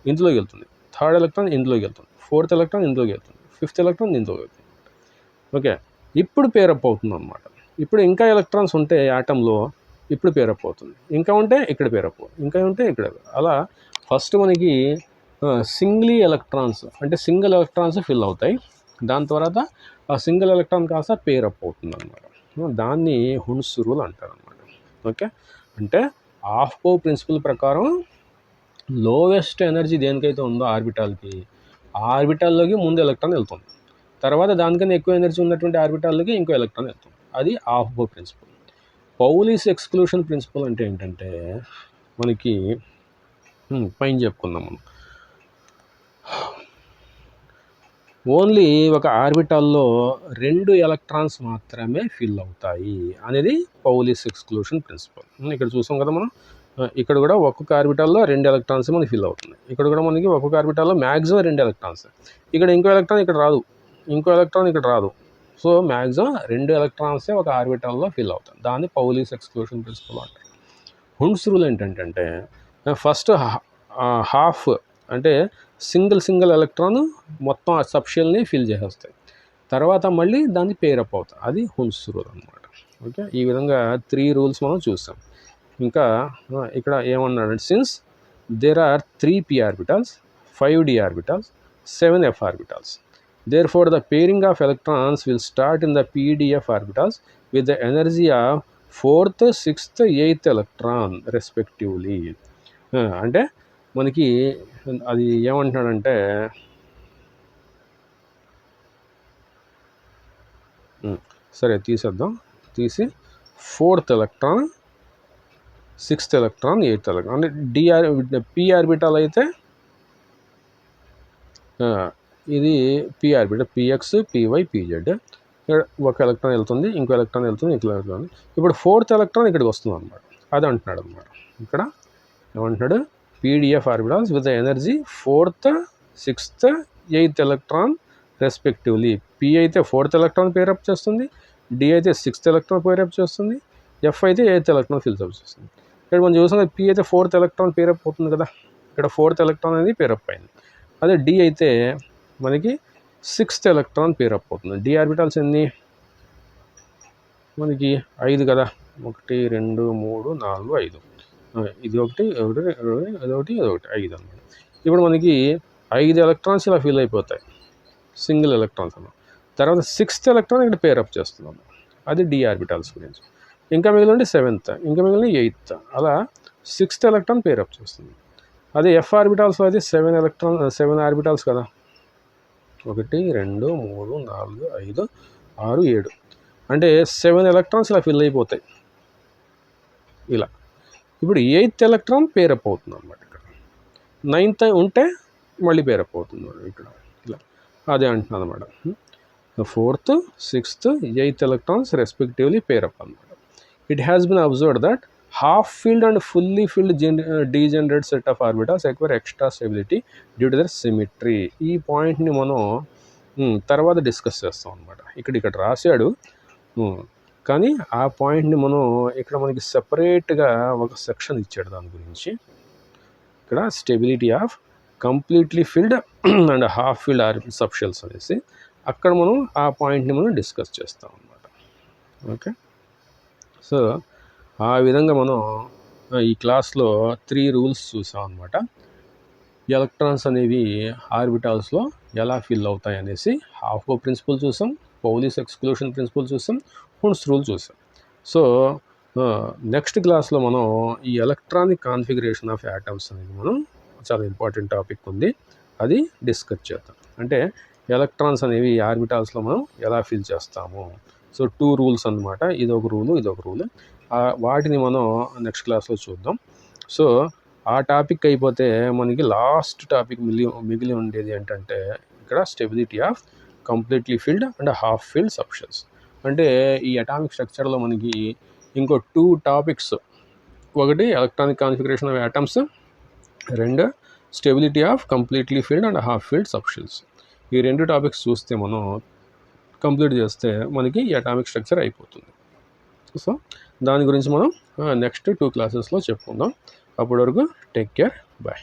Speaker 1: ఇందులోకి వెళ్తుంది, థర్డ్ ఎలక్ట్రాన్ ఇందులోకి వెళ్తుంది, ఫోర్త్ ఎలక్ట్రాన్ ఇందులోకి వెళ్తుంది, ఫిఫ్త్ ఎలక్ట్రాన్ ఇందులోకి వెళ్తుంది. ఓకే, ఇప్పుడు పేరప్ అవుతుంది అన్నమాట. ఇప్పుడు ఇంకా ఎలక్ట్రాన్స్ ఉంటే యాటంలో ఇప్పుడు పేరప్ అవుతుంది, ఇంకా ఉంటే ఇక్కడ పేరప్ అవుతుంది, ఇంకా ఉంటే ఇక్కడ, అలా ఫస్ట్ మనకి సింగిల్ ఎలక్ట్రాన్స్ అంటే సింగిల్ ఎలక్ట్రాన్స్ ఫిల్ అవుతాయి, దాని తర్వాత ఆ సింగిల్ ఎలక్ట్రాన్ కాస్త పేరప్ అవుతుంది అన్నమాట. దాన్ని హున్స్ రూల్ అంటారు అన్నమాట. ఓకే, అంటే ఆఫ్ బౌ ప్రిన్సిపల్ ప్రకారం లోవెస్ట్ ఎనర్జీ దేనికైతే ఉందో ఆర్బిటాల్కి ఆర్బిటాల్లోకి ముందు ఎలక్ట్రాన్ వెళ్తుంది, తర్వాత దానికన్నా ఎక్కువ ఎనర్జీ ఉన్నటువంటి ఆర్బిటాల్లోకి ఇంకో ఎలక్ట్రాన్ వెళ్తుంది. అది Aufbau principle. Pauli's exclusion principle అంటే ఏంటంటే మనకి పైన చెప్పుకుందాం మనం, ఓన్లీ ఒక ఆర్బిటాల్లో 2 ఎలక్ట్రాన్స్ మాత్రమే ఫిల్ అవుతాయి అనేది పౌలీస్ ఎక్స్క్లూషన్ ప్రిన్సిపల్. ఇక్కడ చూసాం కదా మనం, ఇక్కడ కూడా ఒక్కొక్క ఆర్బిటాల్లో 2 ఎలక్ట్రాన్స్ మనకి ఫిల్ అవుతుంది. ఇక్కడ కూడా మనకి ఒక్కొక్క ఆర్బిటాల్లో మ్యాక్సిమం 2 ఎలక్ట్రాన్స్. ఇక్కడ ఇంకో ఎలక్ట్రాన్ ఇక్కడ రాదు, ఇంకో ఎలక్ట్రాన్ ఇక్కడ రాదు. సో మ్యాక్సిమం 2 ఎలక్ట్రాన్సే ఒక ఆర్బిటాల్లో ఫిల్ అవుతాయి. దాన్ని పౌలీస్ ఎక్స్క్లూషన్ ప్రిన్సిపల్ అంటారు. హుండ్స్ రూల్ ఏంటంటే ఫస్ట్ హాఫ్ అంటే సింగిల్ ఎలక్ట్రాన్ మొత్తం ఆ సబ్షెల్ని ఫిల్ చేసేస్తాయి, తర్వాత మళ్ళీ దాన్ని పేరప్ అవుతాయి. అది హుండ్స్ రూల్ అనమాట. ఓకే, ఈ విధంగా 3 రూల్స్ మనం చూసాం. ఇంకా ఇక్కడ ఏమన్నాడంటే since there are 3 p orbitals, 5 d orbitals, 7 f orbitals, therefore the pairing of electrons will start in the pdf orbitals with the energy of 4th, 6th, 8th electron respectively. అంటే మనకి అది ఏమంటున్నాడంటే సరే తీసేద్దాం, తీసి 4th electron, 6th electron, 8th electron అంటే p ఆర్బిటాల్ అయితే ఇది p orbital px, py, pz. ఒక ఎలక్ట్రాన్ వెళ్తుంది, ఇంకో ఎలక్ట్రాన్ వెళ్తుంది, ఇంకో ఎలక్ట్రాన్. ఇప్పుడు 4th ఎలక్ట్రాన్ ఇక్కడికి వస్తుంది అనమాట. అది అంటున్నాడు అనమాట. ఇక్కడ ఏమంటున్నాడు, pdf orbitals with the energy 4th, 6th, 8th electron respectively. p అయితే 4th ఎలక్ట్రాన్ పేరప్ చేస్తుంది, d అయితే 6th ఎలక్ట్రాన్ పేరప్ చేస్తుంది, f అయితే 8th ఎలక్ట్రాన్ ఫిల్అప్ చేస్తుంది. ఇక్కడ మనం చూసాం p అయితే 4th ఎలక్ట్రాన్ పేరప్ అవుతుంది కదా, ఇక్కడ 4th ఎలక్ట్రాన్ అనేది పేరప్ అయింది. అదే d అయితే మనకి 6th ఎలక్ట్రాన్ పేరప్ అవుతుంది. d ఆర్బిటాల్స్ ఎన్ని మనకి 5 కదా, 1, 2, 3, 4, 5. ఇది ఒకటి, అదొకటి 5 అన్నమాట. ఇప్పుడు మనకి 5 ఎలక్ట్రాన్స్ ఇలా ఫిల్ అయిపోతాయి, సింగిల్ ఎలక్ట్రాన్స్ అన్నమాట. తర్వాత 6th ఎలక్ట్రాన్ ఇక్కడ పేరప్ చేస్తున్నాం, అది d ఆర్బిటాల్స్ గురించి. ఇంకా మిగిలిన 7th, ఇంకా మిగిలిన 8th, అలా 6th ఎలక్ట్రాన్ పేరప్ చేస్తుంది. అదే f ఆర్బిటాల్స్లో అయితే 7 ఆర్బిటాల్స్ కదా, 1, 2, 3, 4, 5, 6, 7. అంటే 7 ఎలక్ట్రాన్స్ ఇలా ఫిల్ అయిపోతాయి ఇలా. ఇప్పుడు 8th ఎలక్ట్రాన్ పేరప్ అవుతుంది అనమాట. ఇక్కడ 9th ఉంటే మళ్ళీ పేరప్ అవుతుంది ఇక్కడ ఇలా. అదే అంటున్నాను అనమాట. 4th, 6th, 8th electrons respectively pair up అనమాట. It has been observed that half filled and fully filled degenerate set of orbitals acquire extra stability due to their symmetry. ఈ పాయింట్ని మనం తర్వాత డిస్కస్ చేస్తాం అనమాట. ఇక్కడ రాశాడు, కానీ ఆ పాయింట్ని మనం ఇక్కడ మనకి సెపరేట్గా ఒక సెక్షన్ ఇచ్చాడు దాని గురించి. ఇక్కడ stability of completely filled and half filled orbital subshells అనేసి అక్కడ మనం ఆ పాయింట్ని మనం డిస్కస్ చేస్తాం అనమాట. ఓకే, సో ఆ విధంగా మనం ఈ క్లాస్లో 3 రూల్స్ చూసాం అనమాట. ఎలక్ట్రాన్స్ అనేవి ఆర్బిటాల్స్లో ఎలా ఫిల్ అవుతాయి అనేసి హాఫ్ బోర్ ప్రిన్సిపల్ చూసాం, పౌలీస్ ఎక్స్క్లూషన్ ప్రిన్సిపల్ చూసాం, హుండ్స్ రూల్ చూసాం. సో నెక్స్ట్ క్లాస్లో మనం ఈ ఎలక్ట్రానిక్ కాన్ఫిగరేషన్ ఆఫ్ యాటమ్స్ అనేది మనం చాలా ఇంపార్టెంట్ టాపిక్ ఉంది, అది డిస్కస్ చేద్దాం. అంటే ఎలక్ట్రాన్స్ అనేవి ఆర్బిటాల్స్లో మనం ఎలా ఫిల్ చేస్తాము. సో 2 రూల్స్ అనమాట, ఇదొక రూలు, ఇదొక రూలు. వాటిని మనం నెక్స్ట్ క్లాస్లో చూద్దాం. సో ఆ టాపిక్ అయిపోతే మనకి లాస్ట్ టాపిక్ మిగిలి ఉండేది ఏంటంటే ఇక్కడ stability of completely filled and half filled subshells. అంటే ఈ అటామిక్ స్ట్రక్చర్లో మనకి ఇంకో 2 టాపిక్స్, ఒకటి electronic configuration of atoms, 2 stability of completely filled and half filled subshells. ఈ 2 టాపిక్స్ చూస్తే మనం కంప్లీట్ చేస్తే మనకి ఈ అటామిక్ స్ట్రక్చర్ అయిపోతుంది. సో దాని గురించి మనం నెక్స్ట్ 2 క్లాసెస్లో చెప్పుకుందాం. అప్పటి వరకు టేక్ కేర్, బాయ్.